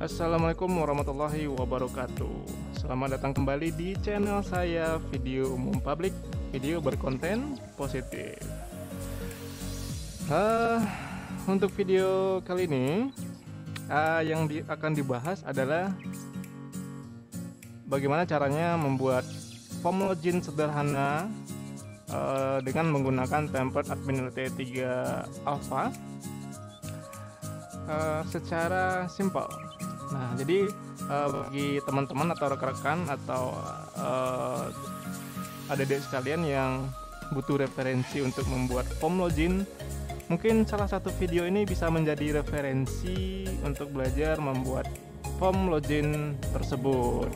Assalamualaikum warahmatullahi wabarakatuh. Selamat datang kembali di channel saya, Video Umum Publik, video berkonten positif. Untuk video kali ini yang akan dibahas adalah bagaimana caranya membuat form login sederhana dengan menggunakan template admin LT3 Alpha secara simpel. Nah, jadi bagi teman-teman atau rekan-rekan atau adik-adik sekalian yang butuh referensi untuk membuat form login, mungkin salah satu video ini bisa menjadi referensi untuk belajar membuat form login tersebut.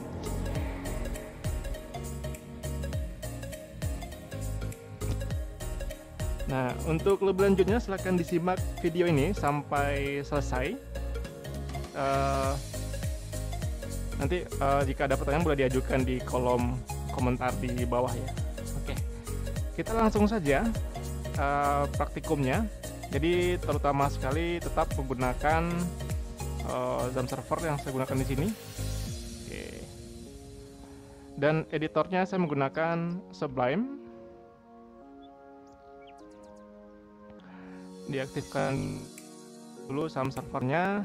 Nah, untuk lebih lanjutnya silahkan disimak video ini sampai selesai. Nanti jika ada pertanyaan boleh diajukan di kolom komentar di bawah ya. Oke, kita langsung saja praktikumnya. Jadi terutama sekali tetap menggunakan XAMPP server yang saya gunakan di sini. Oke. Dan editornya saya menggunakan Sublime. Diaktifkan dulu XAMPP servernya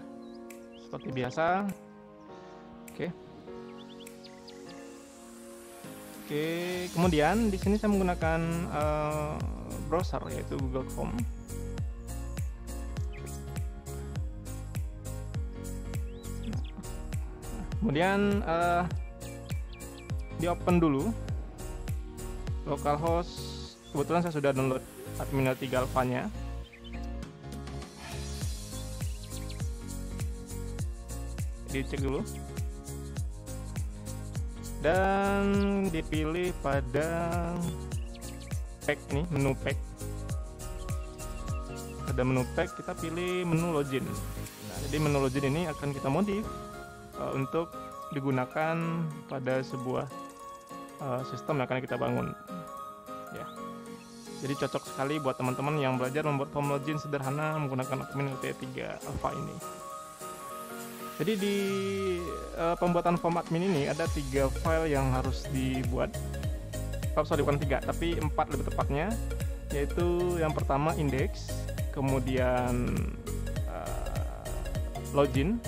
seperti biasa. Oke, kemudian di sini saya menggunakan browser yaitu Google Chrome. Kemudian di open dulu localhost. Kebetulan saya sudah download admin L3 Alpha-nya. Dicek dulu dan dipilih pada pack nih, menu pack. Pada menu pack kita pilih menu login. Nah, jadi menu login ini akan kita modif untuk digunakan pada sebuah sistem yang akan kita bangun ya. Jadi cocok sekali buat teman-teman yang belajar membuat form login sederhana menggunakan admin LT3 Alpha ini. Jadi di pembuatan form admin ini ada 3 file yang harus dibuat. Bukan 3, tapi 4 lebih tepatnya. Yaitu yang pertama index, kemudian login,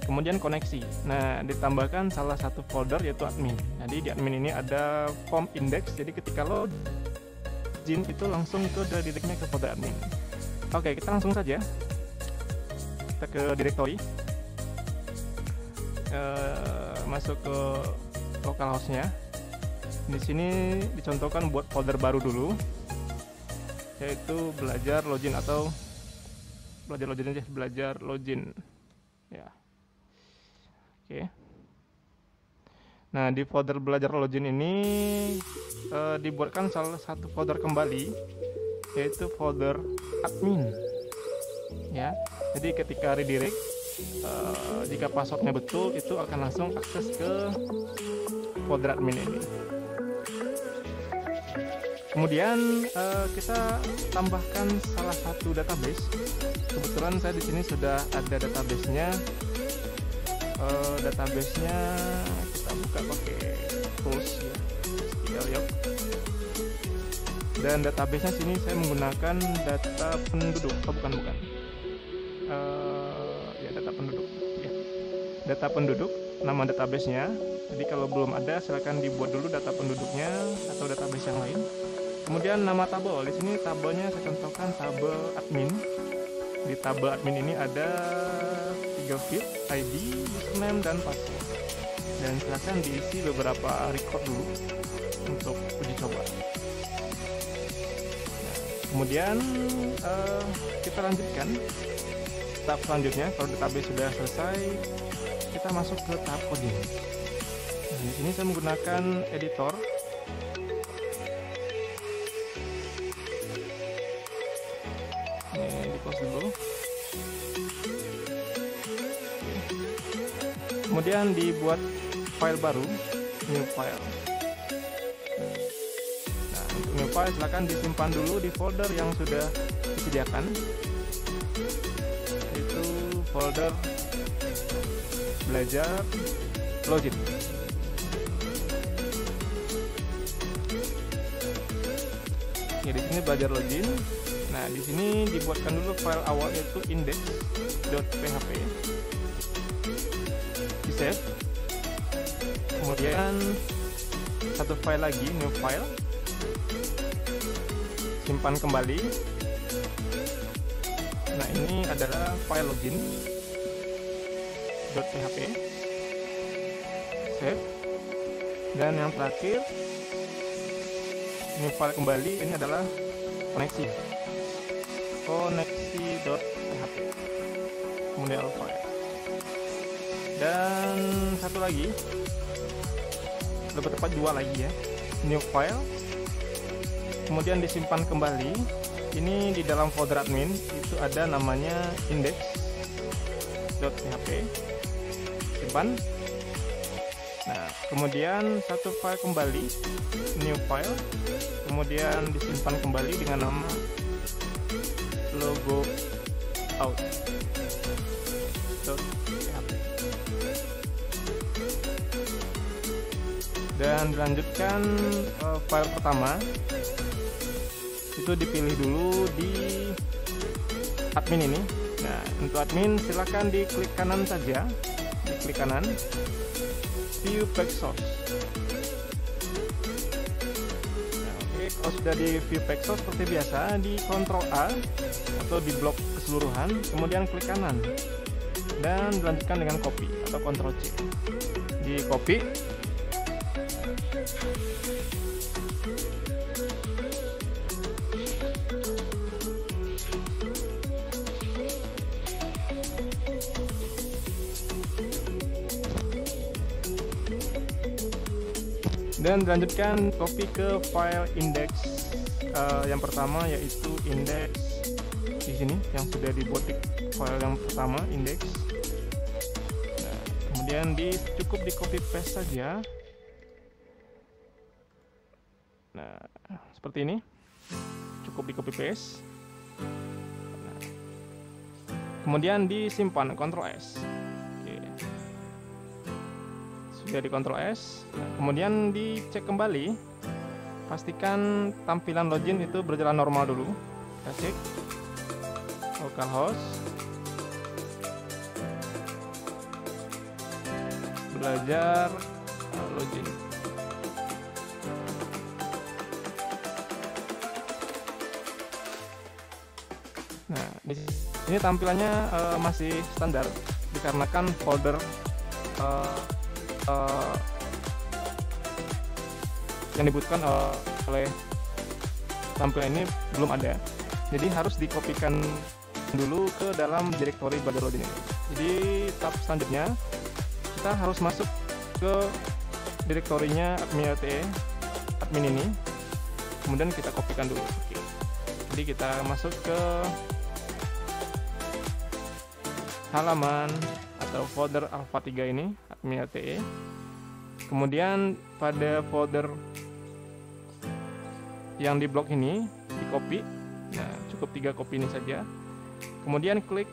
kemudian koneksi. Nah, ditambahkan salah satu folder yaitu admin. Jadi di admin ini ada form index. Jadi ketika login itu langsung ke directnya ke folder admin. Oke, kita langsung saja. Kita ke directory. Masuk ke localhost-nya. Di sini dicontohkan buat folder baru dulu, yaitu belajar login atau belajar login aja, belajar login ya. Oke. Nah, di folder belajar login ini dibuatkan salah satu folder kembali, yaitu folder admin ya. Jadi ketika redirect, jika passwordnya betul, itu akan langsung akses ke folder admin ini. Kemudian kita tambahkan salah satu database. Kebetulan saya di sini sudah ada database-nya. Database-nya kita buka pakai tools ya. Dan database-nya sini saya menggunakan data penduduk. Bukan. Data penduduk ya. Data penduduk, nama database-nya. Jadi kalau belum ada silakan dibuat dulu data penduduknya atau database yang lain. Kemudian nama tabel. Di sini tabelnya saya contohkan tabel admin. Di tabel admin ini ada 3 field, ID, username, dan password. Dan silakan diisi beberapa record dulu untuk uji coba. Nah, kemudian kita lanjutkan. Tahap selanjutnya, kalau database sudah selesai, kita masuk ke tahap coding. Nah, di sini saya menggunakan editor. Ini di close dulu. Kemudian dibuat file baru, new file. Nah, untuk new file silakan disimpan dulu di folder yang sudah disediakan. Folder belajar login. Oke, di sini belajar login. Nah, di sini dibuatkan dulu file awal yaitu index.php. Di save. Kemudian satu file lagi, new file. Simpan kembali. Nah, ini adalah file login.php. Save. Dan yang terakhir, new file kembali, ini adalah koneksi.php. Kemudian file. Dan satu lagi, lebih tepat dua lagi ya, new file. Kemudian disimpan kembali. Ini di dalam folder admin itu ada namanya index.php. Simpan. Nah, kemudian satu file kembali, new file. Kemudian disimpan kembali dengan nama logo out.php. Dan dilanjutkan file pertama. Itu dipilih dulu di admin ini. Nah, untuk admin silakan diklik kanan saja, diklik kanan, view pack source. Nah, oke, kalau sudah di view pack source seperti biasa, di Ctrl A atau di blok keseluruhan, kemudian klik kanan dan dilanjutkan dengan copy atau Ctrl C. Di copy. Dan dilanjutkan copy ke file index yang pertama, yaitu index di sini yang sudah dibuat di file yang pertama, index. Nah, kemudian cukup di copy paste saja. Nah, seperti ini, cukup di copy paste. Nah, kemudian disimpan, Ctrl S. Sudah di Ctrl S. Nah, kemudian dicek kembali, pastikan tampilan login itu berjalan normal dulu. Kita cek localhost, belajar login. Nah, di sini tampilannya masih standar dikarenakan folder yang dibutuhkan oleh tampilan ini belum ada, jadi harus dikopikan dulu ke dalam direktori belajar login ini. Jadi tahap selanjutnya kita harus masuk ke direktorinya admin LTE, admin ini, kemudian kita kopikan dulu. Oke. Jadi kita masuk ke halaman atau folder alpha 3 ini, admin LTE. Kemudian pada folder yang di blok ini di copy. Nah, cukup 3 copy ini saja. Kemudian klik,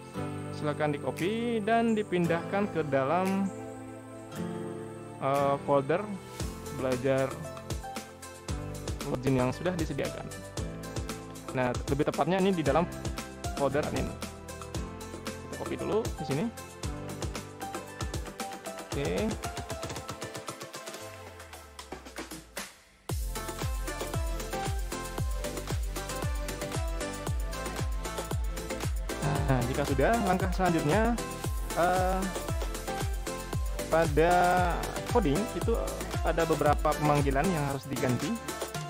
silakan di copy dan dipindahkan ke dalam folder belajar login yang sudah disediakan. Nah, lebih tepatnya ini di dalam folder admin. Kita copy dulu di sini. Oke. Nah, jika sudah, langkah selanjutnya pada coding itu ada beberapa pemanggilan yang harus diganti.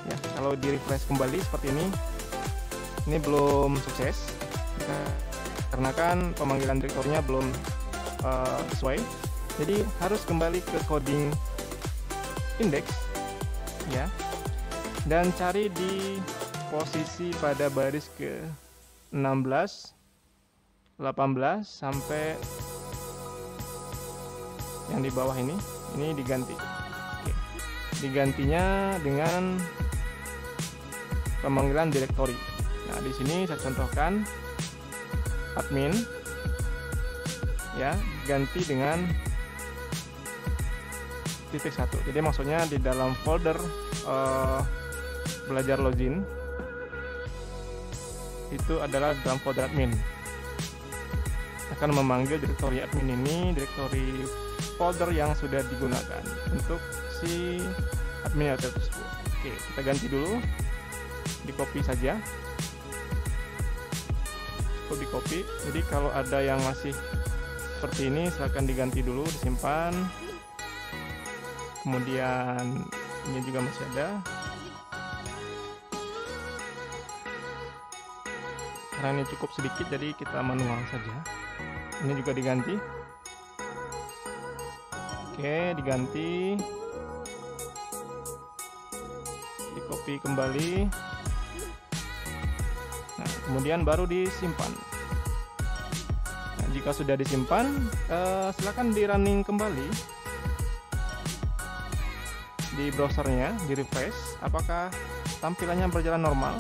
Ya, kalau di refresh kembali seperti ini belum sukses karena kan pemanggilan direktorinya belum sesuai. Jadi harus kembali ke coding index, ya, dan cari di posisi pada baris ke 16, 18 sampai yang di bawah ini diganti. Oke. Digantinya dengan pemanggilan direktori. Nah, di sini saya contohkan admin, ya, ganti dengan .1. Jadi maksudnya di dalam folder belajar login itu adalah dalam folder admin. Akan memanggil direktori admin ini direktori folder yang sudah digunakan untuk si administrator tersebut. Oke, kita ganti dulu, di copy saja, cukup di copy. Jadi kalau ada yang masih seperti ini silahkan diganti dulu, disimpan. Kemudian ini juga masih ada, karena ini cukup sedikit jadi kita manual saja. Ini juga diganti. Oke, diganti, di copy kembali. Nah, kemudian baru disimpan. Nah, jika sudah disimpan, silakan di running kembali di browsernya, di refresh apakah tampilannya berjalan normal.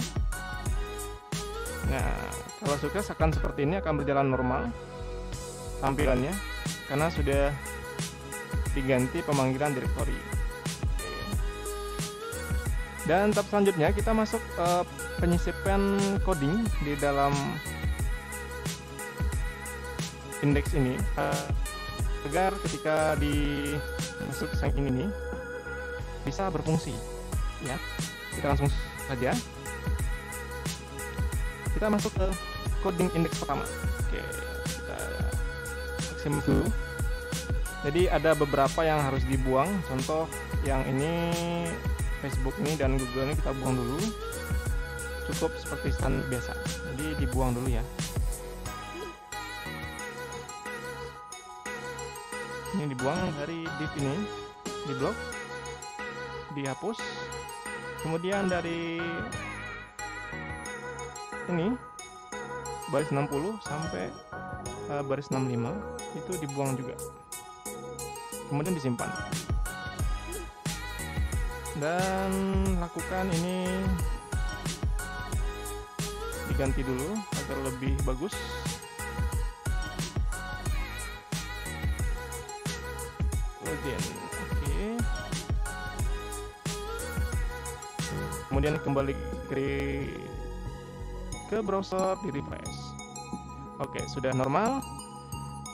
Nah, kalau sukses akan seperti ini, akan berjalan normal tampilannya karena sudah diganti pemanggilan direktori. Dan tahap selanjutnya kita masuk penyisipan coding di dalam indeks ini agar ketika masuk sign in ini bisa berfungsi. Ya, kita langsung saja. Kita masuk ke coding indeks pertama. Oke, kita maksimal dulu. Jadi ada beberapa yang harus dibuang. Contoh yang ini Facebook ini dan Google ini kita buang dulu. Cukup seperti standar biasa. Jadi dibuang dulu ya. Ini dibuang dari div ini, di blok, dihapus. Kemudian dari ini baris 60 sampai baris 65 itu dibuang juga. Kemudian disimpan dan lakukan ini, diganti dulu agar lebih bagus. Login, oke. Kemudian kembali ke browser, di refresh. Oke, sudah normal.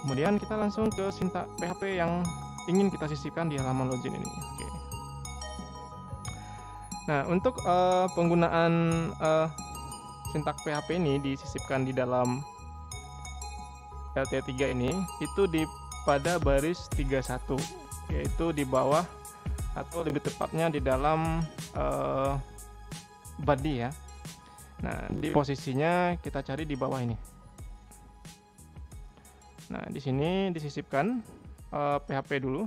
Kemudian kita langsung ke sintak PHP yang ingin kita sisipkan di halaman login ini. Oke. Nah, untuk penggunaan sintak PHP ini disisipkan di dalam LT3 ini itu pada baris 31, yaitu di bawah atau lebih tepatnya di dalam body ya. Nah, di posisinya kita cari di bawah ini. Nah, di sini disisipkan PHP dulu.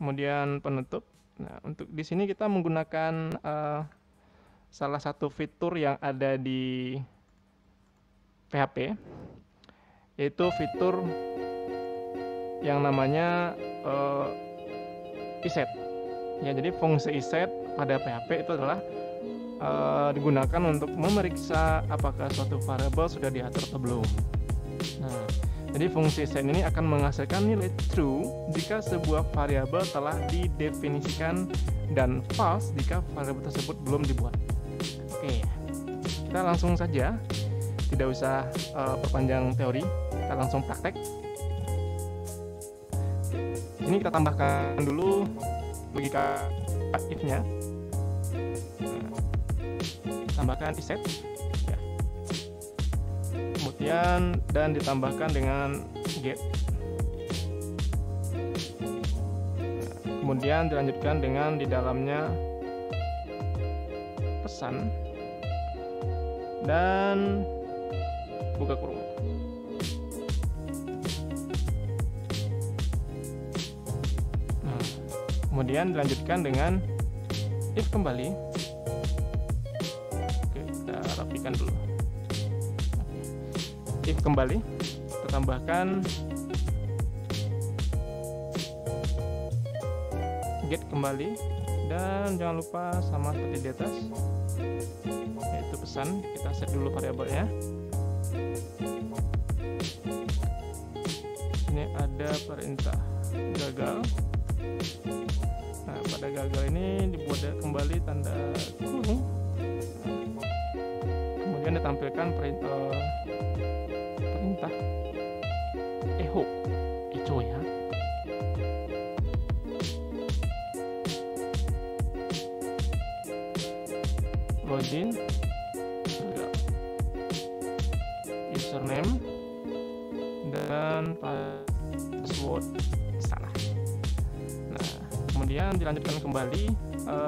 Kemudian penutup. Nah, untuk di sini kita menggunakan salah satu fitur yang ada di PHP, yaitu fitur yang namanya iset. Ya, jadi fungsi iset pada PHP itu adalah digunakan untuk memeriksa apakah suatu variabel sudah diatur atau belum. Nah, jadi fungsi set ini akan menghasilkan nilai true jika sebuah variabel telah didefinisikan dan false jika variabel tersebut belum dibuat. Oke, kita langsung saja, tidak usah perpanjang teori, kita langsung praktek. Ini kita tambahkan dulu logika if-nya. Tambahkan iset ya. Kemudian dan ditambahkan dengan get. Kemudian dilanjutkan dengan di dalamnya pesan dan buka kurung. Nah, kemudian dilanjutkan dengan if kembali. Rapikan dulu. If kembali, kita tambahkan get kembali, dan jangan lupa sama seperti di atas, yaitu pesan. Kita set dulu variabelnya. perintah gagal. Nah, pada gagal ini dibuat kembali tanda kurung. Kemudian ditampilkan perintah echo ya. Login, username dan password salah. Nah, kemudian dilanjutkan kembali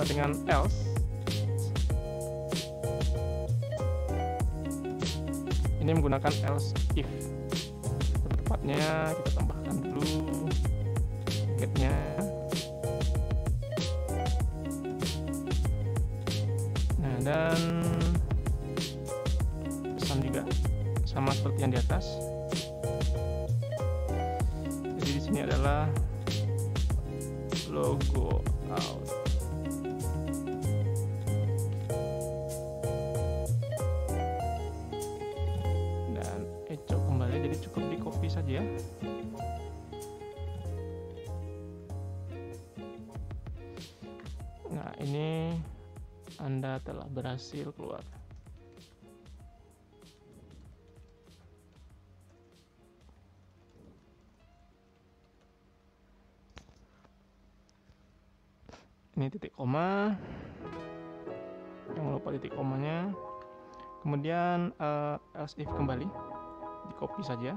dengan else. Ini menggunakan else if. Tepatnya kita tambahkan dulu getnya. Nah, dan pesan juga sama seperti yang di atas. Jadi di sini adalah logo out. Dan echo kembali, jadi cukup di copy saja. Nah, ini Anda telah berhasil keluar. Ini titik koma, jangan lupa titik komanya. Kemudian else if kembali, di copy saja.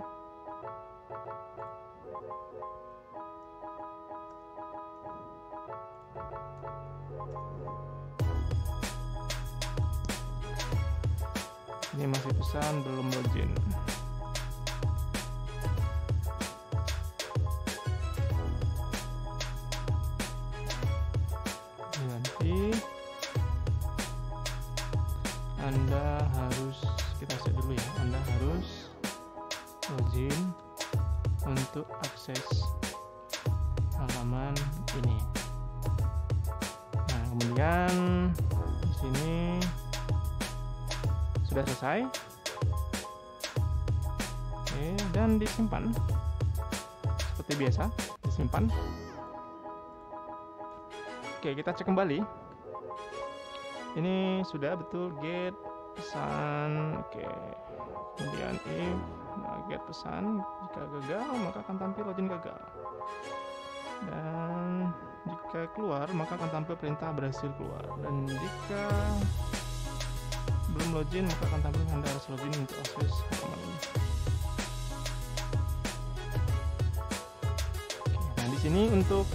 Ini masih pesan belum login. Nanti Anda harus, kita set dulu ya, Anda harus login untuk akses halaman ini. Nah, kemudian di sini sudah selesai. Oke, dan disimpan seperti biasa, disimpan. Oke, kita cek kembali. Ini sudah betul get pesan. Oke, kemudian if get pesan, jika gagal maka akan tampil login gagal, dan jika keluar maka akan tampil perintah berhasil keluar, dan jika belum login maka akan tampil Anda harus login untuk akses halaman ini. Nah, di sini untuk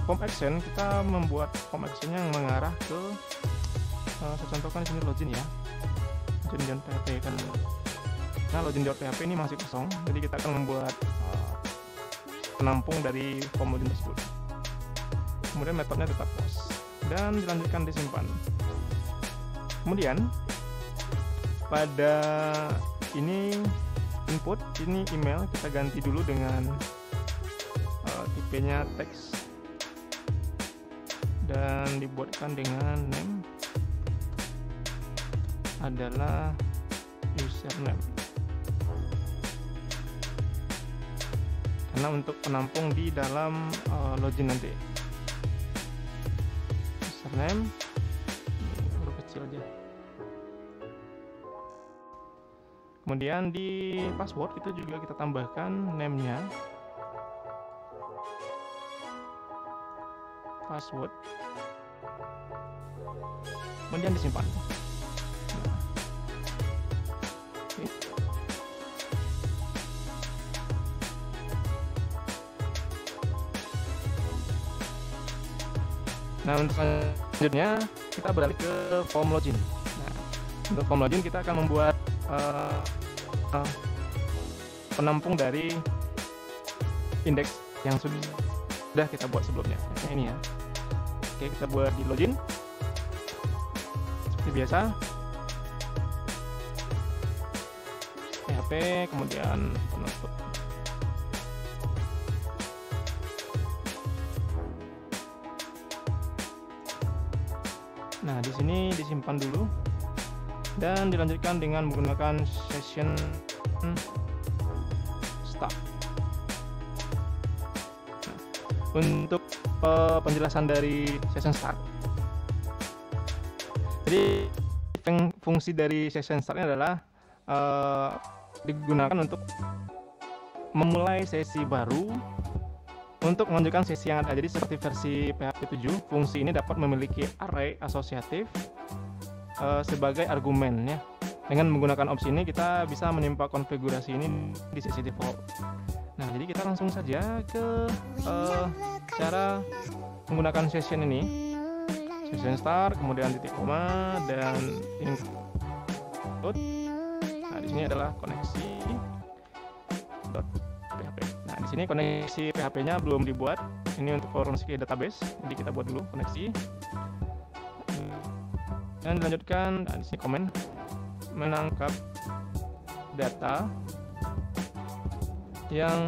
form action, kita membuat form action yang mengarah ke saya contohkan di sini login ya, login.php kan. Nah, login.php ini masih kosong, jadi kita akan membuat penampung dari form login tersebut. Kemudian metodenya tetap post dan dilanjutkan disimpan. Kemudian pada ini input, ini email, kita ganti dulu dengan tipenya teks dan dibuatkan dengan name adalah username, karena untuk penampung di dalam login nanti. Username huruf kecil aja. Kemudian di password itu juga kita tambahkan name-nya, password, kemudian disimpan. Nah, untuk selanjutnya kita beralih ke form login. Nah, untuk form login kita akan membuat penampung dari indeks yang sudah kita buat sebelumnya. Nah, ini ya. Oke, kita buat di login seperti biasa. PHP, kemudian penutup. Nah, di sini disimpan dulu dan dilanjutkan dengan menggunakan session start. untuk penjelasan dari session start. Jadi fungsi dari session start ini adalah digunakan untuk memulai sesi baru untuk melanjutkan sesi yang ada. Jadi seperti versi PHP 7, fungsi ini dapat memiliki array asosiatif sebagai argumen ya. Dengan menggunakan opsi ini kita bisa menimpa konfigurasi ini di sesi default. Nah, jadi kita langsung saja ke cara menggunakan session ini. Session start, kemudian titik koma dan include. Nah, di sini adalah koneksi .php. Nah, di sini koneksi PHP-nya belum dibuat. Ini untuk forensic database. Jadi kita buat dulu koneksi. Dan dilanjutkan, nah, di sini komen menangkap data yang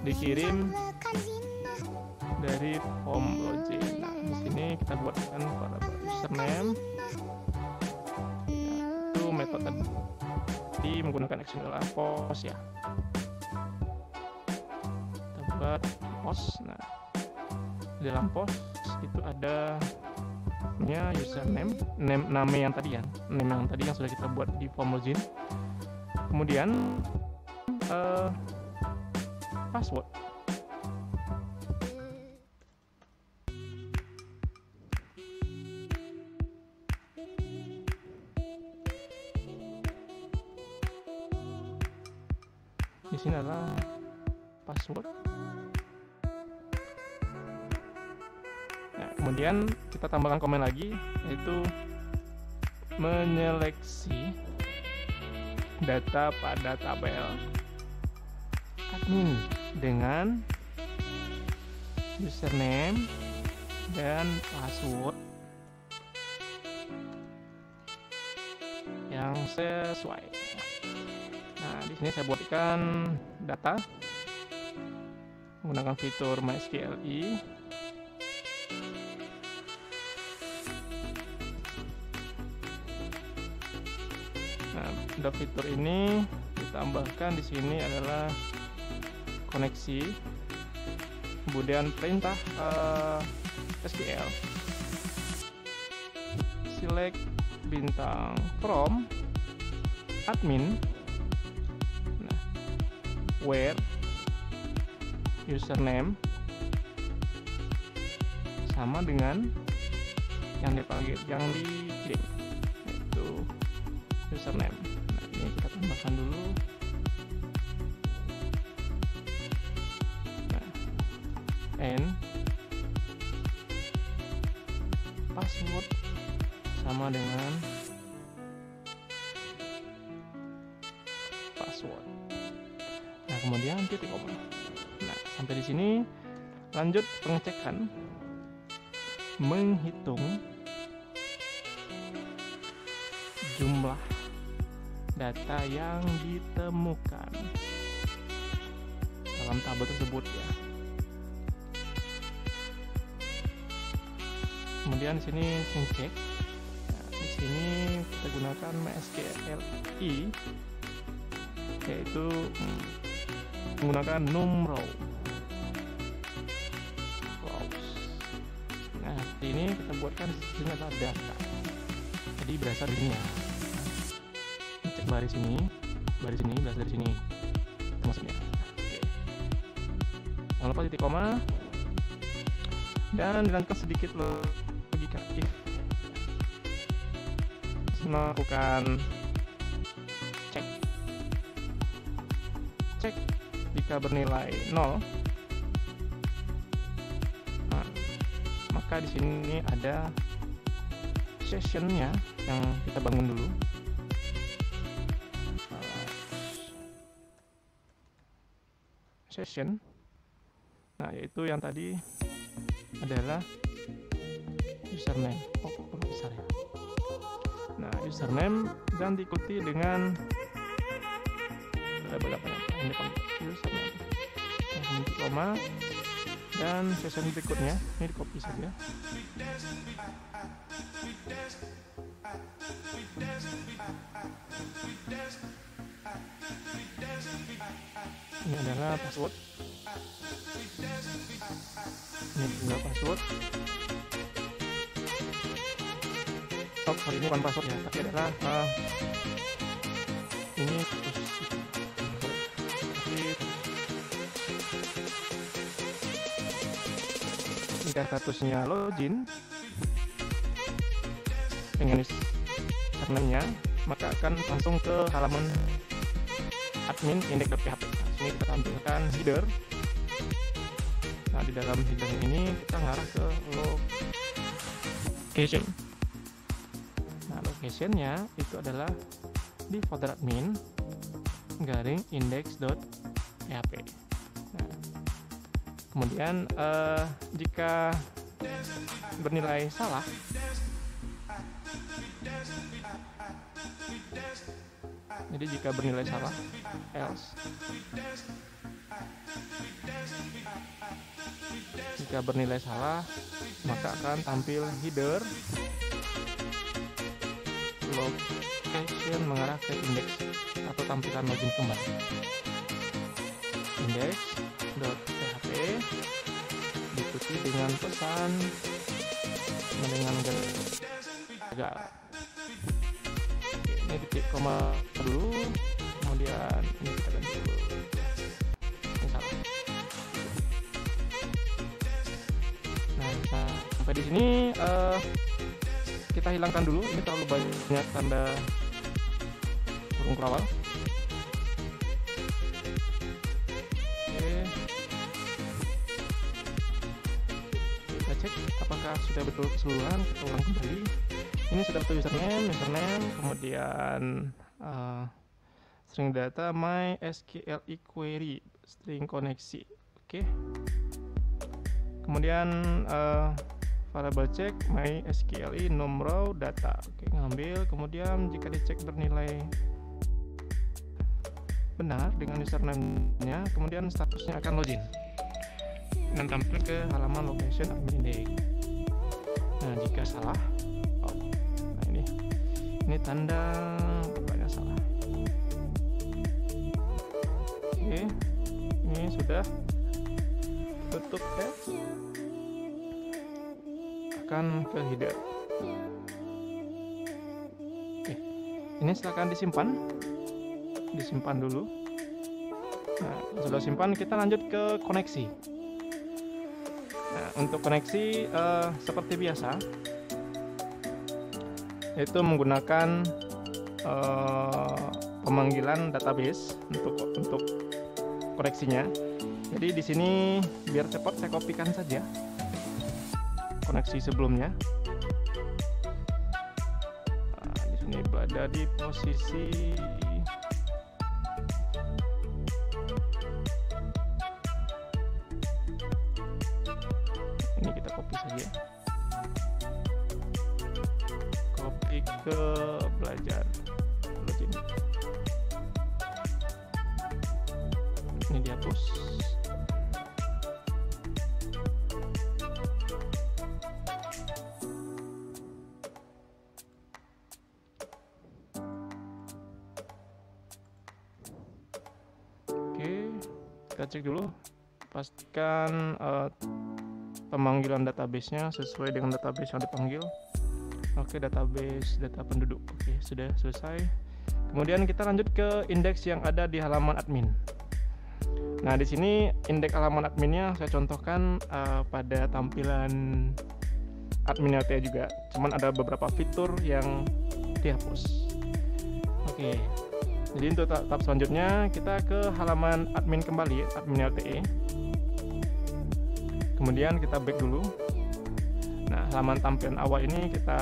dikirim dari form login. Nah, di sini kita buatkan variabel username, yaitu metode tadi menggunakan XML post ya. Kita buat post. Nah, di dalam post itu ada username, nama yang tadi ya, name yang tadi yang sudah kita buat di form login. Kemudian password. Di sini adalah password. Nah, kemudian kita tambahkan komen lagi, yaitu menyeleksi data pada tabel admin dengan username dan password yang sesuai. Nah, di sini saya buatkan data menggunakan fitur MySQLi. Nah, pada fitur ini ditambahkan di sini adalah koneksi, kemudian perintah SQL, select bintang from admin, nah, where username sama dengan yang dikirim, yaitu username. Nah, ini kita tambahkan dulu. Nah, and password sama dengan password. Nah, kemudian titik koma. Nah, sampai di sini lanjut pengecekan, menghitung jumlah data yang ditemukan dalam tabel tersebut ya. Kemudian di sini cek. Nah, di sini kita gunakan MySQLi, yaitu menggunakan num_row. Nah, ini kita buatkan sini adalah data. Jadi berasal dari sini ya. Cek baris ini berasal dari sini. Itu maksudnya. Oke. Jangan lupa titik koma dan dilanjutkan sedikit logika if. Melakukan cek jika bernilai 0. Nah, maka di sini ada sessionnya yang kita bangun dulu. Session, nah yaitu yang tadi adalah username. Oh, perlu besar ya. Nah, username dan diikuti dengan ini username, titik koma, dan session berikutnya ini di copy saja. Ini adalah password. Ini adalah password. Oh, sorry, ini bukan password ya, tapi adalah ini jika statusnya login dengan username-nya, maka akan langsung ke halaman admin index.php. Nah, sini kita tampilkan header. Nah, di dalam header ini kita ngarah ke location. Nah, locationnya itu adalah di folder admin garing index.php. Nah, kemudian jika bernilai salah, jadi jika bernilai salah, else. Jika bernilai salah, maka akan tampil header location mengarah ke indeks atau tampilan login kembali. Index.php diikuti dengan pesan dengan gagal. Ini titik koma dulu, kemudian ini kita ganti dulu. Ini salah. Nah, sampai di sini kita hilangkan dulu. Ini terlalu banyak tanda kurung kerawal. Oke. Kita cek apakah sudah betul keseluruhan. Kita ulang kembali. Ini sudah betul username, kemudian string data MySQL query, string koneksi. Oke. Kemudian variable check MySQL num row data. Oke, ngambil. Kemudian jika dicek bernilai benar dengan username-nya, kemudian statusnya akan login dan tampil ke halaman location admin index. Nah, jika salah, ini tanda banyak salah. Oke, ini sudah tutup ya. Akan ke header. Oke, ini silakan disimpan dulu. Nah, sudah simpan, kita lanjut ke koneksi. Nah, untuk koneksi seperti biasa, yaitu menggunakan pemanggilan database untuk koneksinya. Jadi di sini biar cepat saya kopikan saja koneksi sebelumnya. Nah, di sini berada di posisi ini, kita copy saja. Ke belajar login. Ini dihapus. Oke, kita cek dulu, pastikan pemanggilan database-nya sesuai dengan database yang dipanggil. Oke, database data penduduk. Oke, sudah selesai. Kemudian kita lanjut ke indeks yang ada di halaman admin. Nah, di sini indeks halaman adminnya saya contohkan pada tampilan admin LTE juga. Cuman ada beberapa fitur yang dihapus. Oke. Jadi untuk tahap selanjutnya kita ke halaman admin kembali, admin LTE. Kemudian kita back dulu. Nah, halaman tampilan awal ini kita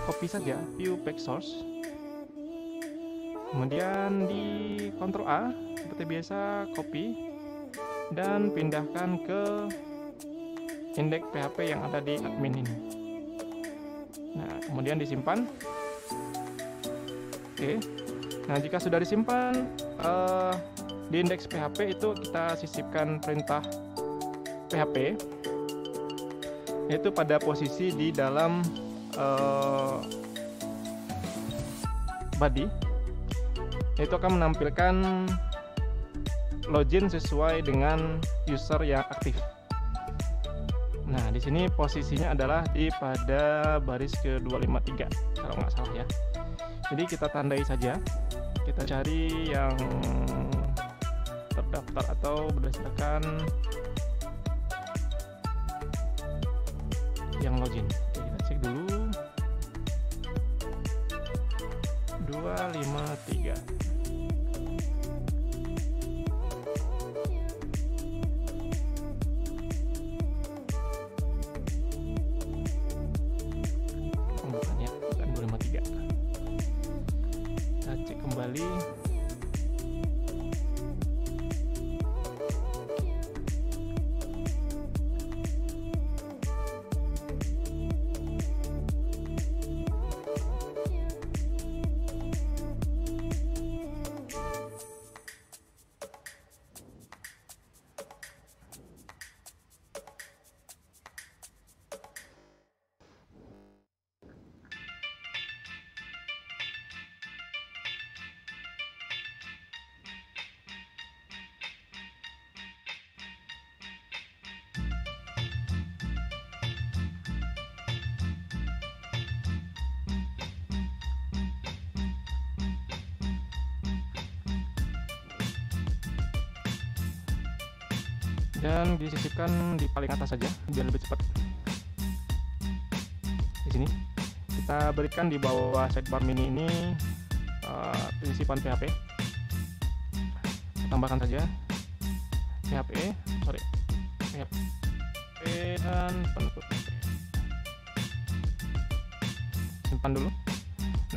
copy saja, view back source. Kemudian di Ctrl A seperti biasa, copy dan pindahkan ke indeks PHP yang ada di admin ini. Nah, kemudian disimpan. Oke. Nah, jika sudah disimpan di indeks PHP itu kita sisipkan perintah PHP, yaitu pada posisi di dalam body, itu akan menampilkan login sesuai dengan user yang aktif. Nah, di sini posisinya adalah pada baris ke-253 kalau nggak salah ya. Jadi kita tandai saja, kita cari yang terdaftar atau berdasarkan yang login. Oke, kita cek dulu 253. Kembali dan disisipkan di paling atas saja biar lebih cepat. Di sini kita berikan di bawah sidebar mini ini penyisipan PHP. Tambahkan saja PHP dan penutup. Simpan dulu.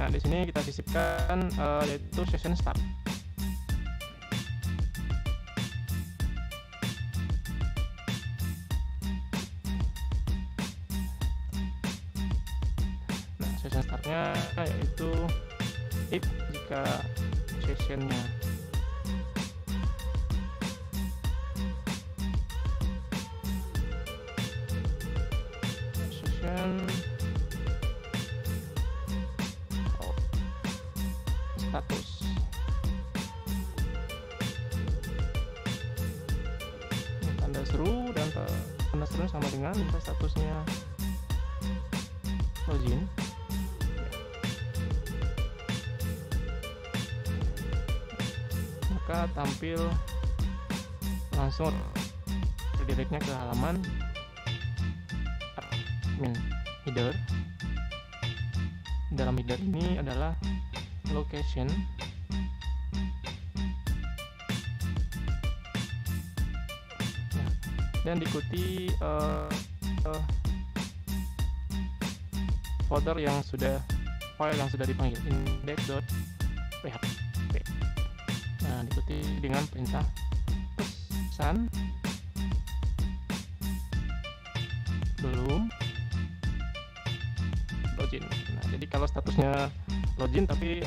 Nah, di sini kita sisipkan yaitu session start. Session startnya yaitu if jika sessionnya status ini tanda seru, dan tanda seru sama dengan statusnya login. Maka tampil langsung redirectnya ke halaman admin header. Dalam header ini adalah location, dan diikuti folder yang sudah file yang sudah dipanggil index.php. Nah, diikuti dengan perintah pesan belum login. Nah, jadi kalau statusnya login tapi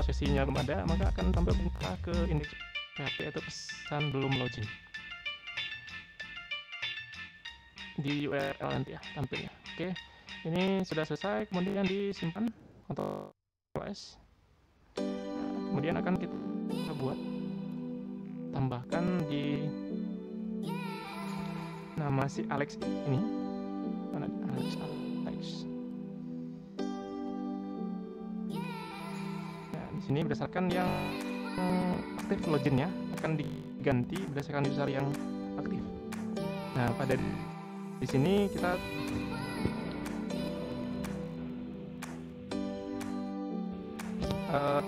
sesinya belum ada, maka akan tampil perintah ke index.php atau pesan belum login di URL nanti ya tampilnya. Oke, ini sudah selesai, kemudian disimpan Ctrl S. Nah, kemudian akan kita buat tambahkan di nama si Alex ini. Mana Alex? Nah, di sini berdasarkan yang aktif loginnya akan diganti berdasarkan user yang aktif. Nah, pada di sini kita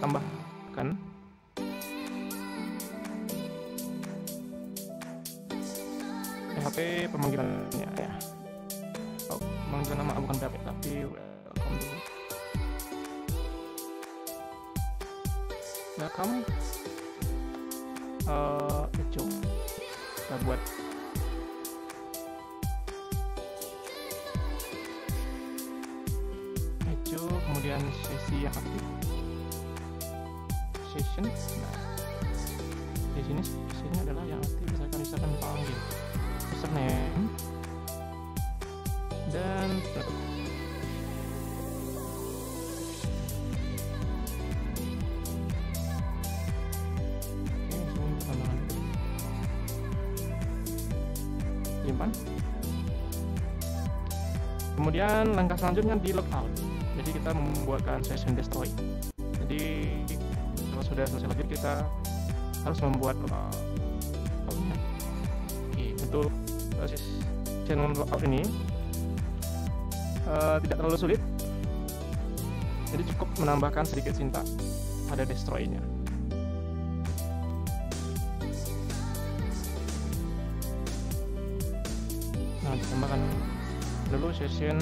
tambahkan PHP pemanggilannya ya. Oh, pemanggilan nama bukan PHP tapi welcome dulu. Welcome. Echo. Kita buat Echo, kemudian sesi yang aktif. Session. Nah, di sini sesinya adalah yang aktif, misalkan panggil username dan simpan. Kemudian langkah selanjutnya di logout. Jadi kita membuatkan session destroy. Jadi kalau sudah selesai login, kita harus membuat logout. Oke, untuk session logout ini tidak terlalu sulit. Jadi cukup menambahkan sedikit sintak pada destroy-nya. Nah, ditambahkan dulu session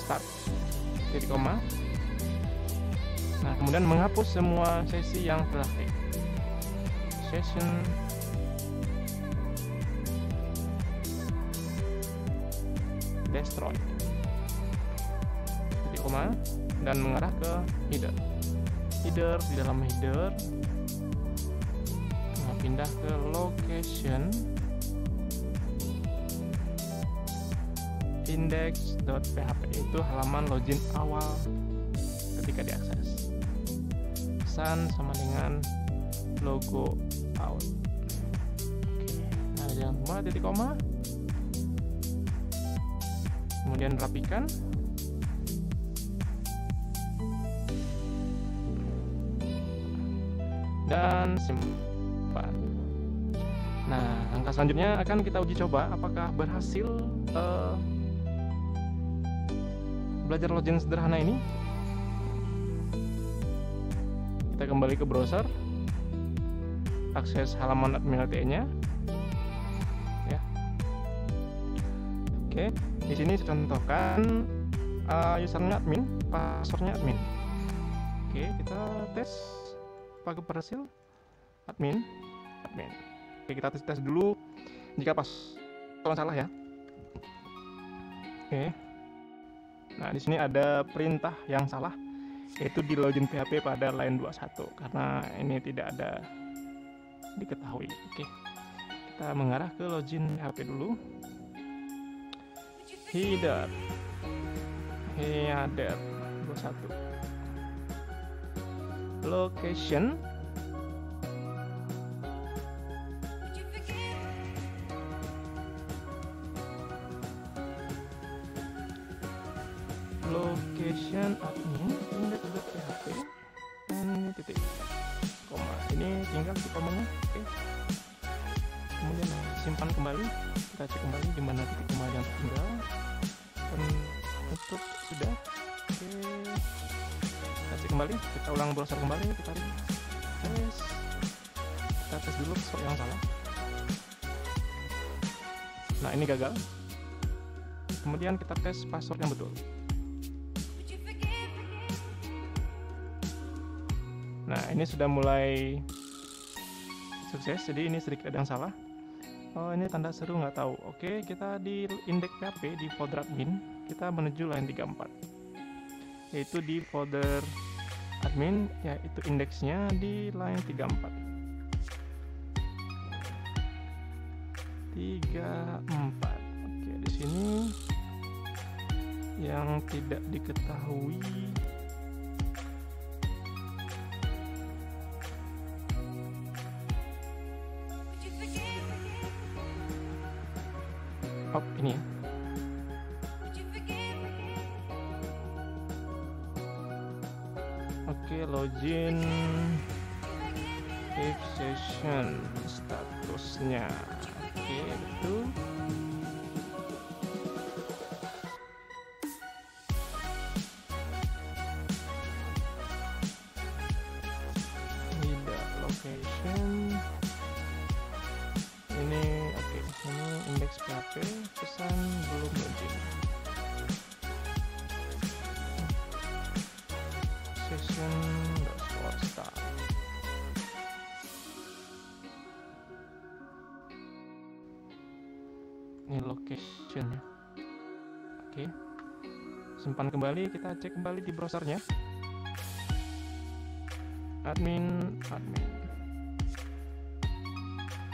start titik koma. Nah, kemudian menghapus semua sesi yang teraktif. Session destroy titik koma dan mengarah ke header. Di dalam header, nah, pindah ke location index.php, itu halaman login awal ketika diakses. Pesan sama dengan logo out. Oke, nah jangan lupa titik koma. Kemudian rapikan. Dan simpan. Nah, langkah selanjutnya akan kita uji coba apakah berhasil belajar login sederhana ini. Kita kembali ke browser, akses halaman admin LTE-nya. Ya. Oke, di sini saya contohkan username admin, passwordnya admin. Oke, kita tes apakah berhasil. Admin. Oke, kita tes dulu jika password salah ya. Oke. Nah, di sini ada perintah yang salah, yaitu di login PHP pada line 21 karena ini tidak ada diketahui. Oke. Kita mengarah ke login PHP dulu. Header 21. Location admin index.php dan ini titik koma, ini tinggal titik komanya. Oke, kemudian simpan kembali, kita cek kembali di mana titik koma yang tertinggal. Untuk sudah. Oke, kita cek kembali, kita ulang browser kembali, kita tes dulu password yang salah. Nah, ini gagal. Kemudian kita tes password yang betul. Nah, ini sudah mulai sukses, jadi ini sedikit ada yang salah. Oh, ini tanda seru nggak tahu. Oke, kita di index PHP di folder admin, kita menuju line 34, yaitu di folder admin, yaitu indeksnya di line 34. Oke, di sini yang tidak diketahui. Oh, ini ya. Oke, login if session statusnya. Oke, betul. Tidak location. Ini oke, ini index PHP, pesan belum login. Session start. Ini location ya. Oke, simpan kembali, kita cek kembali di browsernya. Admin.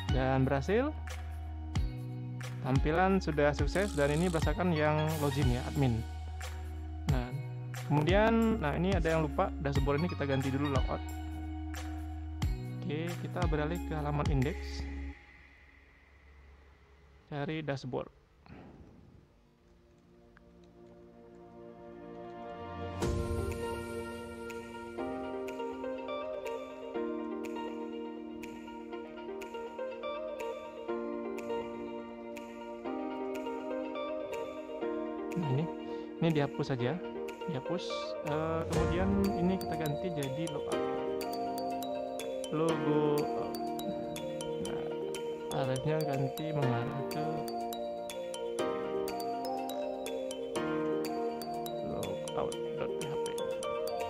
Dan berhasil. Tampilan sudah sukses dan ini berdasarkan yang login ya, admin. Nah, kemudian ini ada yang lupa, dashboard ini kita ganti dulu logout. Oke, kita beralih ke halaman indeks, cari dashboard. Nah, ini dihapus saja, dihapus. Kemudian ini kita ganti jadi logo. Nah, arahnya ganti mengarah ke logout.php.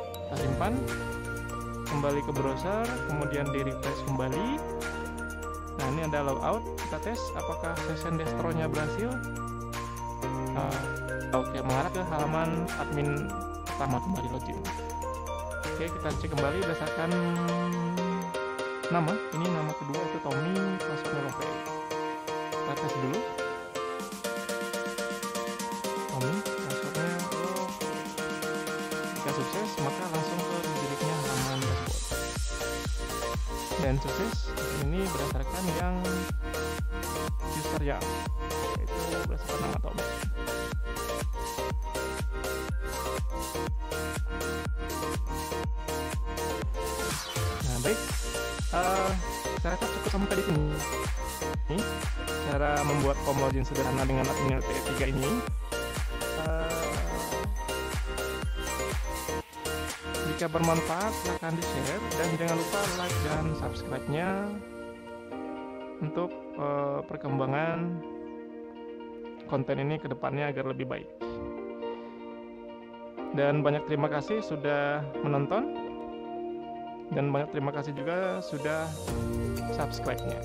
Kita simpan, kembali ke browser, kemudian di refresh kembali. Nah, ini ada logout. Kita tes apakah session destroy-nya berhasil. Oke, mengarah ke halaman admin pertama, kembali login. Oke, kita cek kembali berdasarkan nama. Ini nama kedua itu Tommy, passwordnya Lope. Kita tes dulu. Tommy, passwordnya lo. Jika sukses, maka langsung ke didirinya halaman dashboard. Dan sukses, ini berdasarkan yang user ya, yaitu berdasarkan nama Tommy. Baik, saya rasa cukup sampai di sini. Ini cara membuat form login sederhana dengan admin LTE3 ini. Jika bermanfaat, silahkan di-share dan jangan lupa like dan subscribe-nya untuk perkembangan konten ini ke depannya agar lebih baik. Dan banyak terima kasih sudah menonton. Dan banyak terima kasih juga sudah subscribe-nya.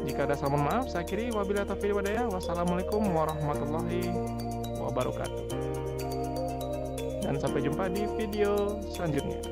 Jika ada salah maaf, saya akhiri. Wabillahi taufiq wal hidayah. Wassalamualaikum warahmatullahi wabarakatuh. Dan sampai jumpa di video selanjutnya.